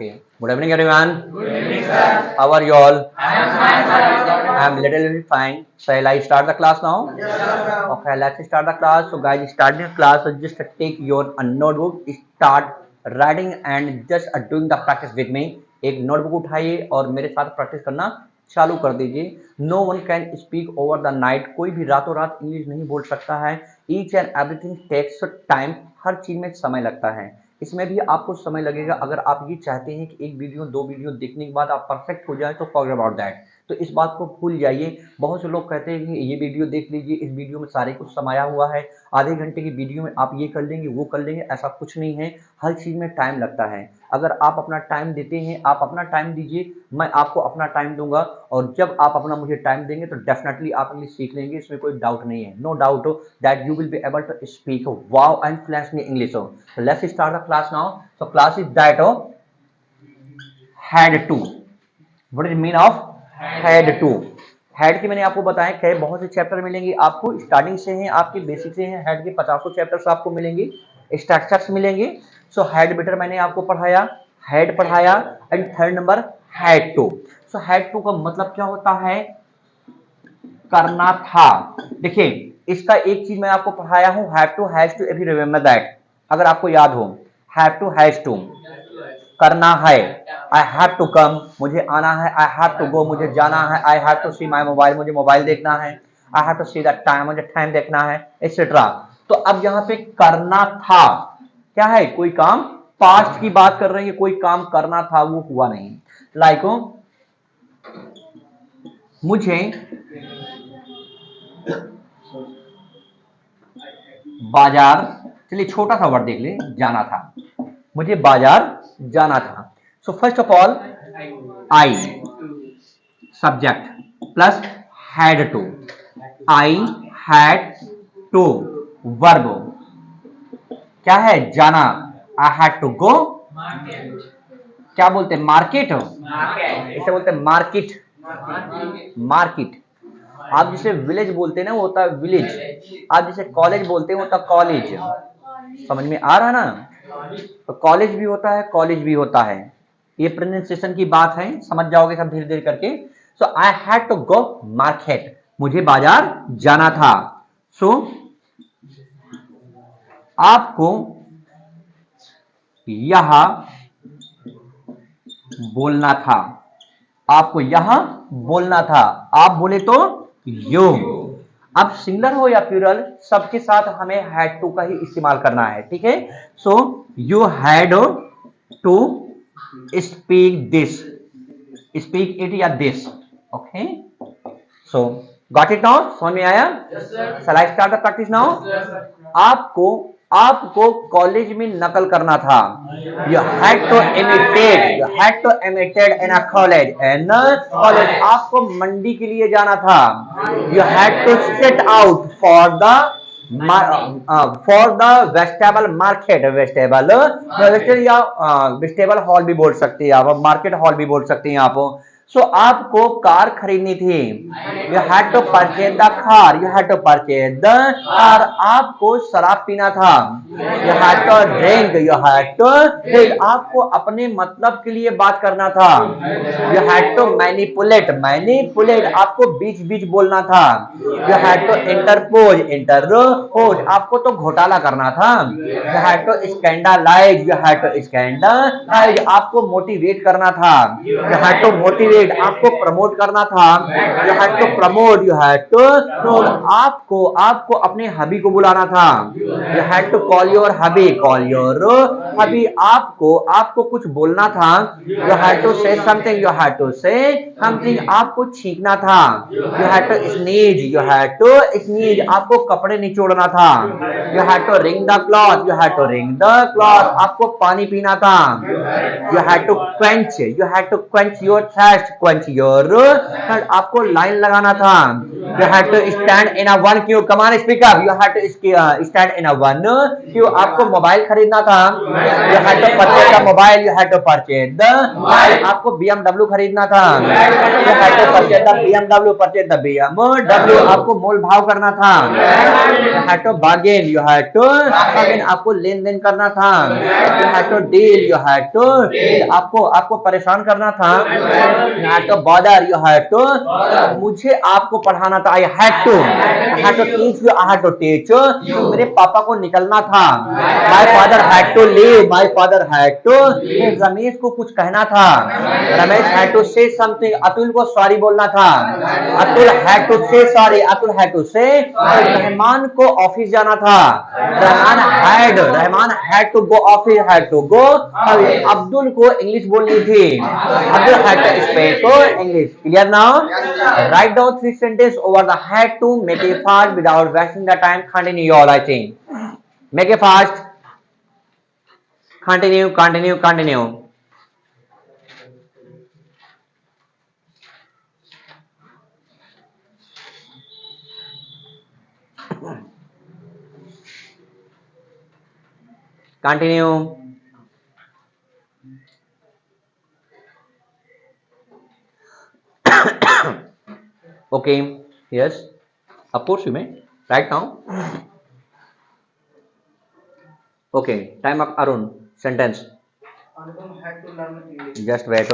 Okay. Good evening, everyone. Good evening, sir. How are you all? I am fine, sir. I am little fine. Shall I start the class now? Yes, sir. Okay, let's start the class. So, guys, starting the class. So just take your notebook, start writing and just doing the practice with me. एक notebook उठाइए और मेरे साथ practice करना चालू कर दीजिए. No one can speak over the night. कोई भी रातों रात इंग्लिश नहीं बोल सकता है. Each and everything takes time. हर चीज में समय लगता है. इसमें भी आपको समय लगेगा. अगर आप ये चाहते हैं कि एक वीडियो दो वीडियो देखने के बाद आप परफेक्ट हो जाए तो फॉरगेट अबाउट दैट. तो इस बात को भूल जाइए. बहुत से लोग कहते हैं कि ये वीडियो देख लीजिए, इस वीडियो में सारे कुछ समाया हुआ है, आधे घंटे की वीडियो में आप ये कर लेंगे वो कर लेंगे. ऐसा कुछ नहीं है. हर चीज़ में टाइम लगता है. अगर आप अपना टाइम देते हैं, आप अपना टाइम दीजिए, मैं आपको अपना टाइम दूंगा और जब आप अपना मुझे टाइम देंगे तो डेफिनेटली आप इंग्लिश सीख लेंगे. इसमें कोई डाउट नहीं है. No doubt that you will be able to speak wow and fluently English. So let's start the class now. So class is that had to. What is the meaning of had to? Head की मैंने आपको बताया कि बहुत से chapter मिलेंगे आपको. Starting से हैं, आपके बेसिक से हैं. हेड के 50 चैप्टर्स आपको मिलेंगे, स्ट्रक्चर्स मिलेंगे. सो हेड बेटर मैंने आपको पढ़ाया, हेड पढ़ाया. And third number had to. So had to का मतलब क्या होता है? करना था. देखिए इसका एक चीज मैं आपको पढ़ाया हूं, have to has to. If you remember that, अगर आपको याद हो, हैव टू हैज टू करना है. आई हैव टू कम, मुझे आना है. आई हैव टू गो, मुझे जाना है. I have to see my mobile, मुझे मोबाइल देखना है. I have to see the time, मुझे टाइम देखना है, एक्सेट्रा. तो अब यहाँ पे करना था क्या है? कोई काम. पास्ट की बात कर रहे हैं, कोई काम करना था वो हुआ नहीं. लाइक मुझे बाजार, चलिए छोटा सा वर्ड देख ले, जाना था. मुझे बाजार जाना था. So first of all I subject plus had to. I had to verb क्या है? जाना. I had to go. क्या बोलते हैं? मार्केट. इसे बोलते हैं मार्केट. मार्केट. आप जिसे विलेज बोलते हैं ना वो होता है विलेज. आप जिसे कॉलेज बोलते हैं वो होता है कॉलेज. समझ में आ रहा है ना? तो कॉलेज भी होता है, कॉलेज भी होता है. ये प्रोनाउंसिएशन की बात है, समझ जाओगे सब धीरे धीरे करके. So I had to go market, मुझे बाजार जाना था. सो आपको यहां बोलना था. आपको यहां बोलना था. आप बोले तो यू. अब सिंगुलर हो या प्लूरल, सबके साथ हमें हैड टू का ही इस्तेमाल करना है. ठीक है. So you had to speak this. Speak it या this. Okay. So got it now? समझ में आया? Shall I start the practice now? आपको कॉलेज में नकल करना था. You had to imitate. You had to imitate in a college. And college. आपको मंडी के लिए जाना था. You had to set out for the vegetable market. Vegetable या वेजिटेबल हॉल भी बोल सकते हैं आप, मार्केट हॉल भी बोल सकते हैं आप. सो आपको कार खरीदनी थी. You had to purchase the car. You had to purchase the car. आपको शराब पीना था. You had to drink. You had to drink. आपको अपने मतलब के लिए बात करना था. You had to manipulate. Manipulate. आपको बीच बीच बोलना था. You had to interpose. Interpose. आपको तो घोटाला करना था. You had to scandalise. You had to scandalise. आपको मोटिवेट करना था. You had to motivate. आपको प्रमोट करना था. You had to promote. You had to. आपको अपने हबी को बुलाना था. You had to call your hubby. Call your hubby. आपको कुछ बोलना था. You had to say something. You had to say something. आपको छींकना था. You had to sneeze. You had to sneeze. आपको कपड़े निचोड़ना था. You had to wring the cloth. You had to wring the cloth. आपको पानी पीना था. You had to quench. You had to quench your thirst. Quench your. आपको line लगाना था. You have to stand in a one queue. Come on, speak up. You have to stand in a one queue. आपको mobile खरीदना था. You had to purchase the mobile. You had to purchase the. आपको BMW खरीदना था. You had to purchase the BMW. Purchase the BMW. आपको मोल भाव करना था. You had to bargain. You had to bargain. आपको लेन देन करना था. You had to deal. You had to deal. आपको परेशान करना था. You had to bother. You had to. मुझे आपको पढ़ाना था. I had to teach you. I had to teach you. मेरे पापा को निकलना था. My father had to leave. My father had to. Ramesh को कुछ कहना था. Ramesh had to say something. Atul को सॉरी बोलना था. Atul had to say sorry. Atul had to say. Rahman को ऑफिस जाना था. Rahman had to go office. Had to go. Abdul को इंग्लिश बोलनी थी. Abdul had to speak English. Clear now? Write down 3 sentences over the had to. Make it fast without wasting the time. Continue all, I think. Make it fast. Continue. Continue. Okay. Yes. Of course you may. Right now. Okay. Time up, Arun. Sentence. Anupam had to learn English. Just wait.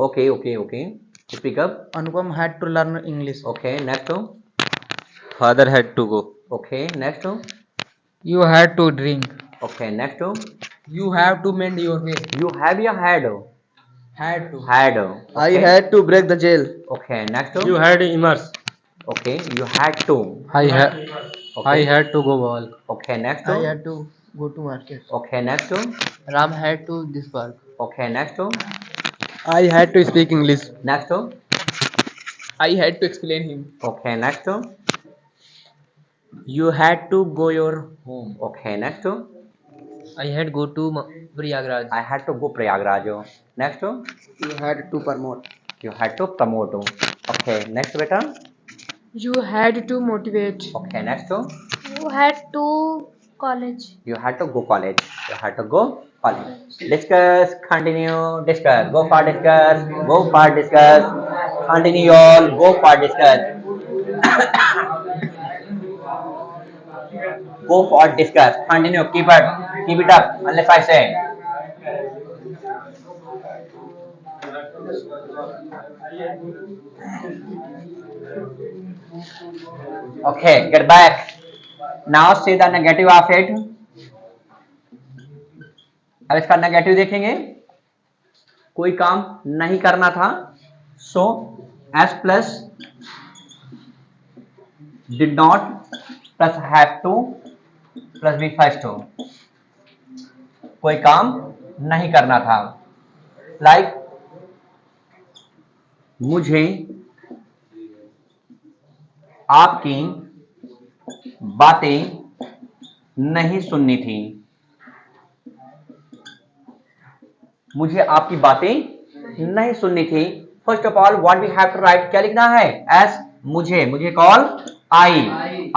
Okay. Speak up. Anupam had to learn English. Okay. Next. Father had to go. Okay. Next. You had to drink. Okay. Next. You have to mend your way. You have your had. Had to. Had. I Okay. had to break the jail. Okay. Next. You had immerse. Okay. You had to. I Okay. had to go ball. Okay. Next. I had to go to market. Okay. Next. Ram had to this work. Okay. Next. I had to speak English. Next. I had to explain him. Okay. Next. You had to go your home. Okay. Next. I had go to Prayagraj. I had to go Prayagraj. Next. You had to promote. You had to promote. Okay. Next, beta. You had to motivate. Okay. Next. You had to college. You had to go college. You had to go college. Discuss. Continue. Discuss. Go for discuss. Go for discuss. Continue all. Go for discuss. Go for discuss. Continue. Keep it up. Unless I say. Okay. Get back. Now say the negative of it. अब इसका negative देखेंगे. कोई काम नहीं करना था. So S plus did not plus have to plus be first to. कोई काम नहीं करना था. Like मुझे आपकी बातें नहीं सुननी थी. मुझे आपकी बातें नहीं सुननी थी. First of all what we have to write. क्या लिखना है? एस मुझे कॉल आई.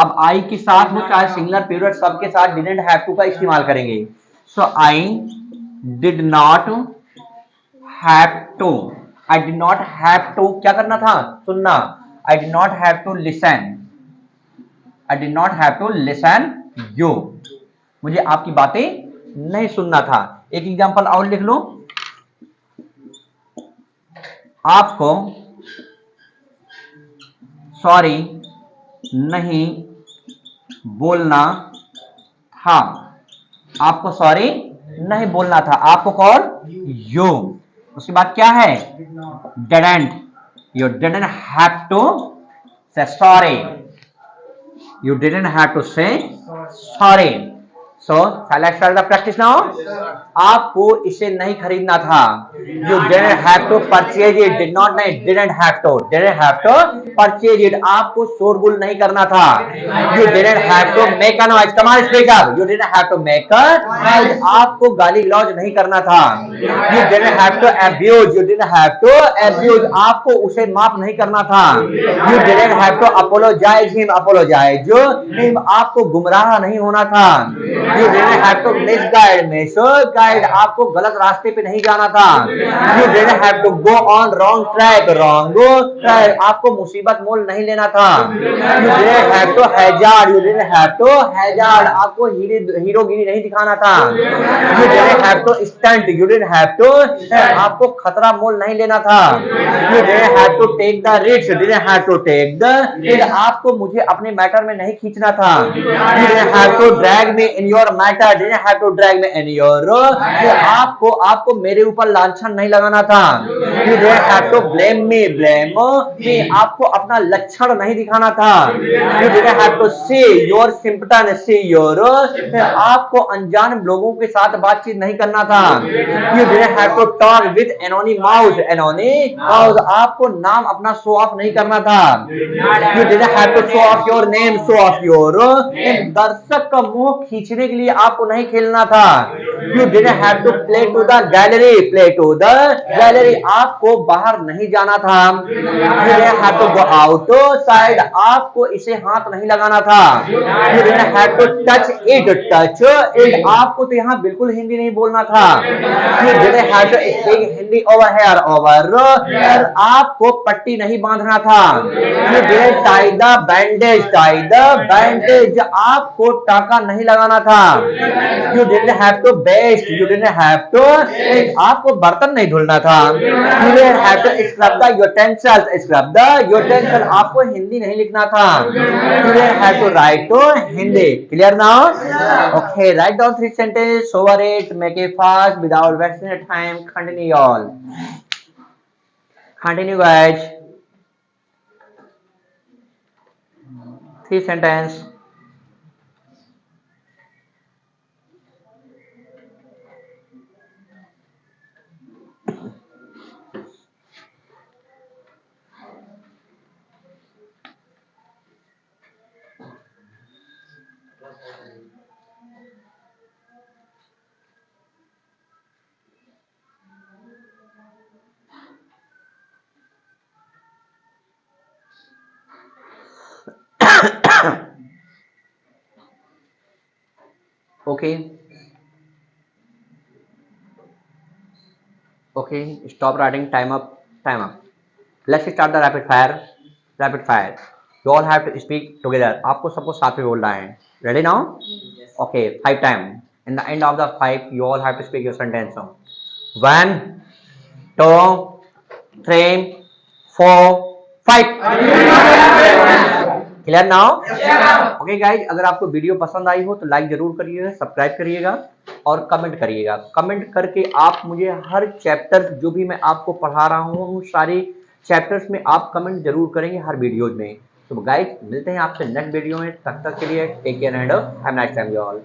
अब आई के साथ हम चाहे सिंगुलर प्लूरल सब के साथ डिडंट हैव टू का इस्तेमाल करेंगे. So I did not have to. I did not have to क्या करना था? सुनना. I did not have to listen. I did not have to listen you. मुझे आपकी बातें नहीं सुनना था. एक एग्जांपल और लिख लो. आपको सॉरी नहीं बोलना था. आपको सॉरी नहीं बोलना था. आपको कॉल यू. उसके बाद क्या है? Didn't. You didn't have to say sorry. You didn't have to say sorry. So, shall I start the practice now? आपको इसे नहीं खरीदना था. You didn't have to purchase it. Didn't have to purchase it. आपको शोरगुल नहीं करना था. You didn't have to make a noise. Come on, speak up. You didn't have to make a noise. आपको गाली गलौज नहीं करना था. You didn't have to abuse. आपको उसे माफ नहीं करना था. You didn't have to apologize him. आपको गुमराह नहीं होना था. You didn't have to misguide. आपको गलत रास्ते पे नहीं जाना था. You didn't have to go on wrong track. आपको मुसीबत मोल नहीं लेना था. You didn't have to hazard. आपको हीरोगिरी नहीं दिखाना था. You didn't have to stunt. आपको खतरा मोल नहीं लेना था. You didn't have to take the risk. आपको मुझे अपने मैटर में नहीं खींचना था. You didn't have to drag me in your matter. आपको मेरे ऊपर लांछन नहीं लगाना था. You didn't have to blame me. आपको अपना लक्षण नहीं दिखाना था. You didn't have to see your symptoms. आपको अनजान लोगों के साथ बातचीत नहीं करना था. You didn't have to talk with anonymous. आपको नाम अपना शो ऑफ नहीं करना था. You didn't have to show off your name. दर्शक का मुंह खींचने के लिए आपको नहीं खेलना था. You didn't have to play to the gallery. आपको बाहर नहीं जाना था. You didn't have to go outside. आपको इसे हाथ नहीं लगाना था. You didn't have to touch it. आपको तो यहाँ बिल्कुल हिंदी नहीं बोलना था. You didn't have to speak Hindi over here. आपको पट्टी नहीं बांधना था. You didn't tie the bandage. आपको टाका नहीं लगाना था. You didn't have to baste. आपको बर्तन नहीं धुलना था. You didn't have to scrub the utensils. आपको हिंदी नहीं लिखना था. You didn't have to write to Hindi. Clear now? Okay, write down 3 sentences over it. Make it fast without wasting your time. Continue all. Continue guys. 3 sentences. Okay, stop writing. Time up. Let's start the rapid fire. You all have to speak together. आपको सबको साथ में बोलना है. Ready now? Okay, 5 time. In the end of the 5, you all have to speak your sentence. 1, 2, 3, 4, 5. Clear now? Okay guys, अगर आपको video पसंद आई हो तो लाइक जरूर करिएगा, सब्सक्राइब करिएगा और कमेंट करिएगा. कमेंट करके आप मुझे हर चैप्टर जो भी मैं आपको पढ़ा रहा हूँ सारे चैप्टर्स में आप कमेंट जरूर करेंगे हर वीडियोज में. तो गाइज मिलते हैं आपसे नेक्स्ट वीडियो में. तब तक के लिए take care and have a nice time you all.